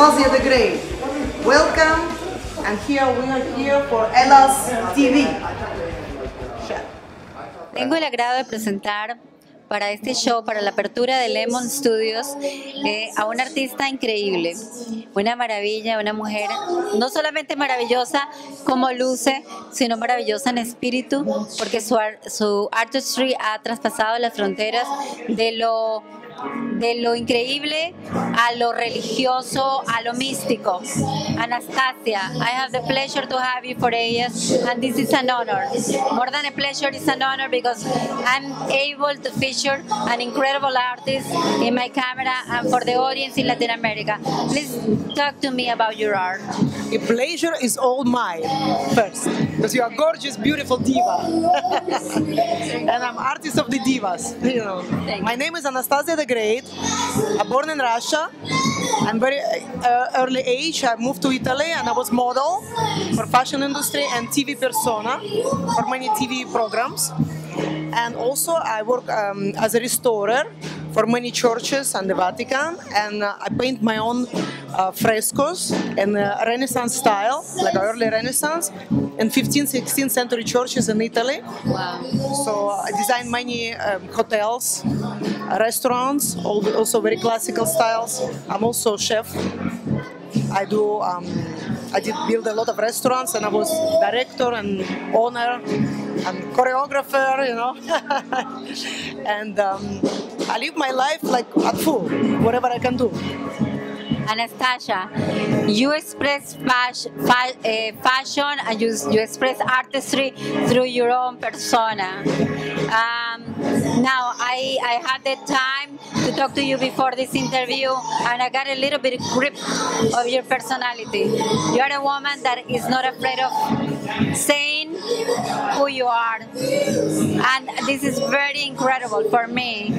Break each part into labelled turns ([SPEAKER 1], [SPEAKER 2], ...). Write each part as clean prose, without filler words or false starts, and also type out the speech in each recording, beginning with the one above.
[SPEAKER 1] Anastasia the Great. Welcome, and here we are here for ELLAS TV.
[SPEAKER 2] Tengo el agrado de presentar para este show, para la apertura de Lemon Studios, a una artista increíble, una maravilla, una mujer no solamente maravillosa como luce, sino maravillosa en espíritu, porque su artistry ha traspasado las fronteras de lo increíble a lo religioso, a lo místico. Anastasia, I have the pleasure to have you for ELLAS, and this is an honor. More than a pleasure, it's an honor because I'm able to feature an incredible artist in my camera and for the audience in Latin America. Please talk to me about your art.
[SPEAKER 3] The pleasure is all mine, first, because you are gorgeous, beautiful diva. And I'm artist of the divas, you know. My name is Anastasia the Great. I'm born in Russia. I'm very early age. I moved to Italy and I was model for fashion industry and TV persona for many TV programs. And also I work as a restorer for many churches and the Vatican, and I paint my own frescoes in Renaissance style, like early Renaissance, in 15th, 16th century churches in Italy.
[SPEAKER 2] Wow.
[SPEAKER 3] So I design many hotels, restaurants, also very classical styles. I'm also a chef. I did build a lot of restaurants, and I was director and owner and choreographer, you know. And I live my life like at full, whatever I can do.
[SPEAKER 2] Anastasia, you express fashion and you express artistry through your own persona. Now, I had the time to talk to you before this interview, and I got a little bit grip of your personality. You are a woman that is not afraid of saying who you are, and this is very incredible for me,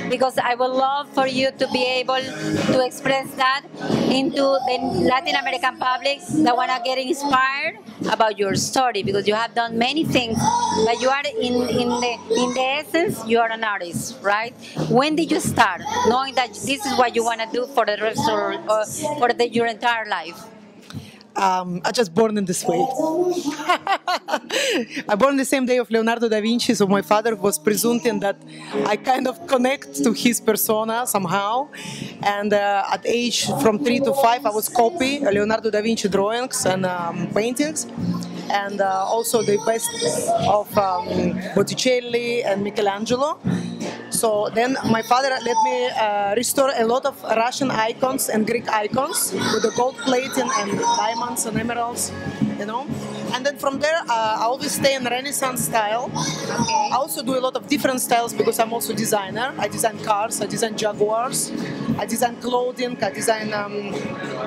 [SPEAKER 2] because I would love for you to be able to express that into the Latin American public that want to get inspired about your story, because you have done many things, but you are in the essence, you are an artist, right? When did you start knowing that this is what you want to do for the rest of your entire life?
[SPEAKER 3] I just born in this way. I born the same day of Leonardo da Vinci, so my father was presuming that I kind of connect to his persona somehow. And at age from 3 to 5, I was copy Leonardo da Vinci drawings and paintings. And also the best of Botticelli and Michelangelo. So then my father let me restore a lot of Russian icons and Greek icons with the gold plating and diamonds and emeralds, you know. And then from there, I always stay in Renaissance style. Okay. I also do a lot of different styles because I'm also designer. I design cars, I design Jaguars, I design clothing, I design,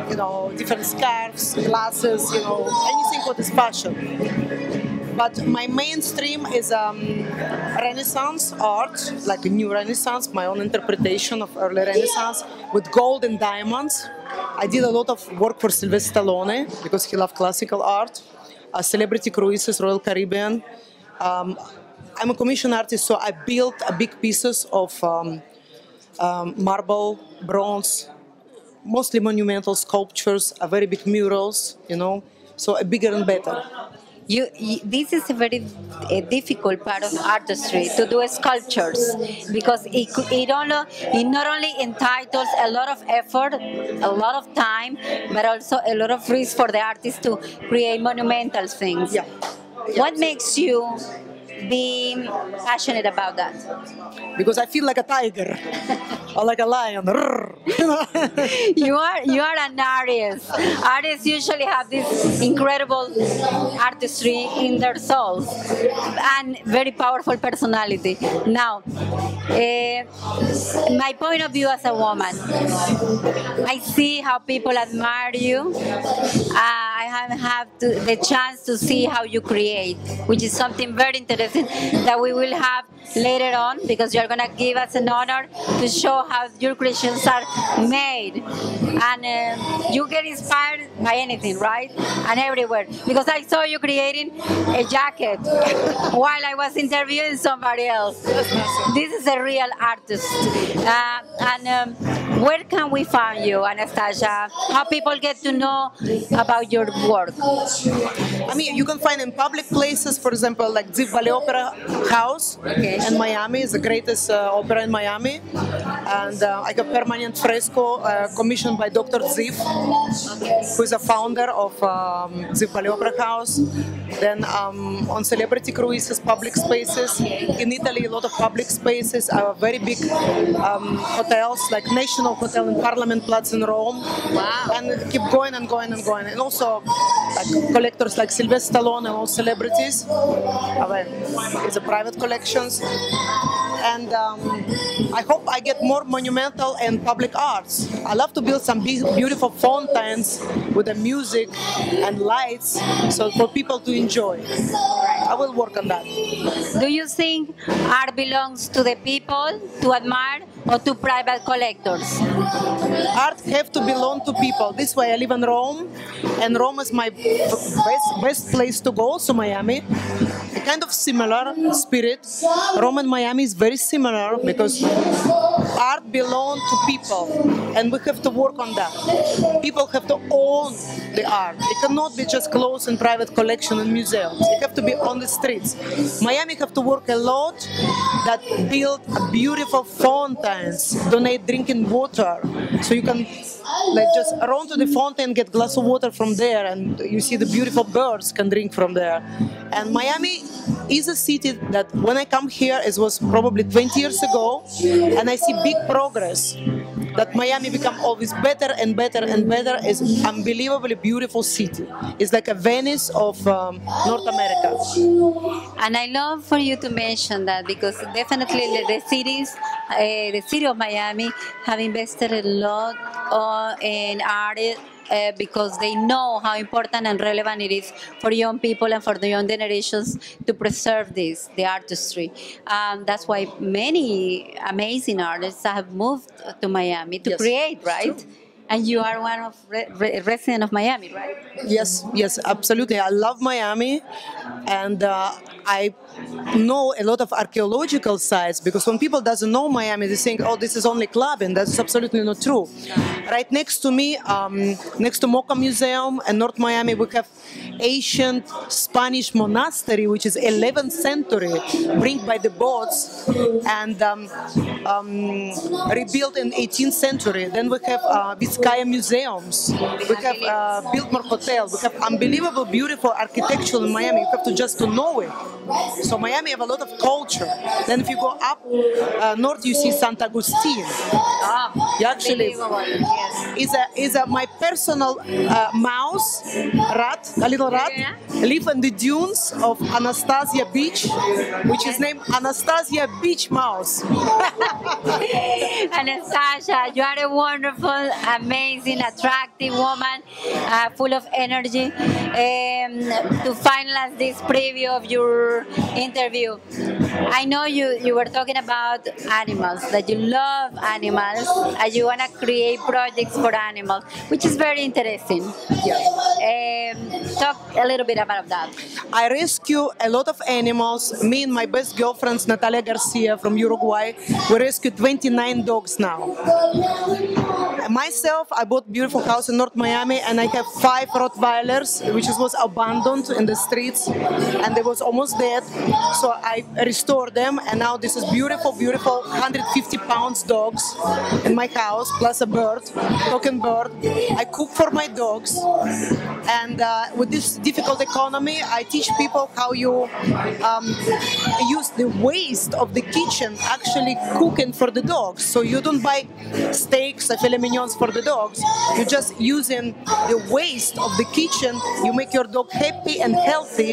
[SPEAKER 3] you know, different scarves, glasses, you know, anything what is fashion. But my mainstream is Renaissance art, like a new Renaissance, my own interpretation of early Renaissance with gold and diamonds. I did a lot of work for Sylvester Stallone because he loved classical art, celebrity cruises, Royal Caribbean. I'm a commission artist, so I built big pieces of marble, bronze, mostly monumental sculptures, very big murals, you know, so bigger and better.
[SPEAKER 2] This is a very difficult part of artistry, to do sculptures, because it not only entitles a lot of effort, a lot of time, but also a lot of risk for the artist to create monumental things.
[SPEAKER 3] Yeah.
[SPEAKER 2] What makes you be passionate about that?
[SPEAKER 3] Because I feel like a tiger or like a lion.
[SPEAKER 2] You are an artist. Artists usually have this incredible artistry in their souls and very powerful personality. Now, my point of view as a woman, I see how people admire you. I have had the chance to see how you create, which is something very interesting that we will have later on, because you're going to give us an honor to show how your creations are made. And you get inspired by anything, right? And everywhere. Because I saw you creating a jacket while I was interviewing somebody else. This is a real artist. Where can we find you, Anastasia? How people get to know about your work?
[SPEAKER 3] I mean, you can find in public places, for example, like Ziv Ballet Opera House in Miami is the greatest opera in Miami. And I have permanent fresco commissioned by Dr. Ziv, who is a founder of Ziv Ballet Opera House. Then on celebrity cruises, public spaces. In Italy, a lot of public spaces are very big hotels, like National Hotel in Parliament Platz in Rome.
[SPEAKER 2] Wow.
[SPEAKER 3] And keep going and going and going. And also like collectors like Sylvester Stallone and all celebrities. It's a private collections. And I hope I get more monumental and public arts. I love to build some beautiful fountains with the music and lights, so for people to enjoy. I will work on that.
[SPEAKER 2] Do you think art belongs to the people to admire or to private collectors?
[SPEAKER 3] Art have to belong to people. This way I live in Rome, and Rome is my best place to go, so Miami. A kind of similar spirit. Rome and Miami is very similar because art belongs to people, and we have to work on that. People have to own the art. It cannot be just closed in private collection and museums. It have to be on the streets. Miami have to work a lot that build beautiful fountains, donate drinking water, so you can like just run to the fountain, get glass of water from there, and you see the beautiful birds can drink from there. And Miami is a city that when I come here, it was probably 20 years ago, and I see big progress. That Miami become always better and better and better. It's unbelievably beautiful city. It's like a Venice of North America.
[SPEAKER 2] And I love for you to mention that because definitely the city of Miami have invested a lot in art because they know how important and relevant it is for young people and for the young generations to preserve the artistry. That's why many amazing artists have moved to Miami to create, right? True. And you are one of resident of Miami, right?
[SPEAKER 3] Yes, absolutely. I love Miami, and I know a lot of archaeological sites, because when people doesn't know Miami, they think, oh, this is only clubbing. That's absolutely not true. Right next to me, next to Mocha Museum in North Miami, we have ancient Spanish monastery, which is 11th century, bring by the boats and rebuilt in 18th century. Then we have Vizcaya museums. We have Biltmore Hotel. We have unbelievable, beautiful architecture in Miami. You have to just to know it. So Miami have a lot of culture. Then if you go up north, you see St. Augustine. You actually is my personal mouse rat, a little rat, live in the dunes of Anastasia Beach, which is named Anastasia Beach Mouse.
[SPEAKER 2] Anastasia, you are a wonderful, amazing, attractive woman, full of energy. To finalize this preview of your interview, I know you were talking about animals, that you love animals, and you want to create projects for animals, which is very interesting. Talk a little bit about that.
[SPEAKER 3] I rescue a lot of animals. Me and my best girlfriends, Natalia Garcia from Uruguay, we rescue 29 dogs now. Myself, I bought a beautiful house in North Miami, and I have 5 Rottweilers, which was abandoned in the streets, and they was almost dead. So I restored them, and now this is beautiful, 150 pounds dogs in my house, plus a bird, talking bird. I cook for my dogs, and with this difficult economy, I teach people how you use the waste of the kitchen actually cooking for the dogs. So you don't buy steaks or filet mignons for the dogs. You're just using the waste of the kitchen. You make your dog happy and healthy,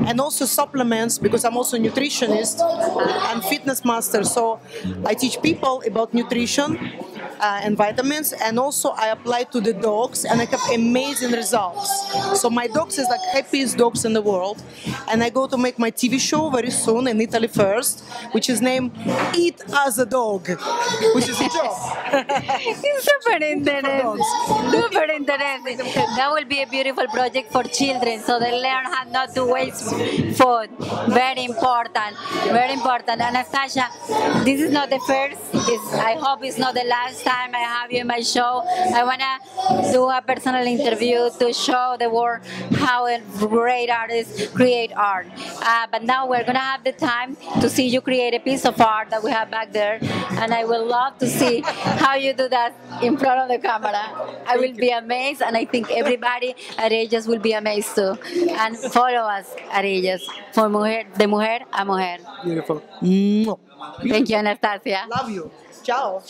[SPEAKER 3] and also supplements, because I'm also a nutritionist and fitness master. So I teach people about nutrition and vitamins, and also I apply to the dogs, and I have amazing results. So my dogs is like happiest dogs in the world, and I go to make my TV show very soon in Italy first, which is named Eat as a Dog, which is a job.
[SPEAKER 2] It's so Super interesting. Super interesting. That will be a beautiful project for children, so they learn how not to waste food. Very important. Very important. Anastasia, this is not the first. I hope it's not the last time I have you in my show. I wanna do a personal interview to show the world how a great artists create art. But now we're gonna have the time to see you create a piece of art that we have back there, and I will love to see how you do that in front of the camera. I will be amazed, and I think everybody at ELLAS will be amazed too. And follow us at ELLAS, for mujer, de mujer a mujer.
[SPEAKER 3] Beautiful.
[SPEAKER 2] Thank you, Anastasia.
[SPEAKER 3] Love you. Ciao.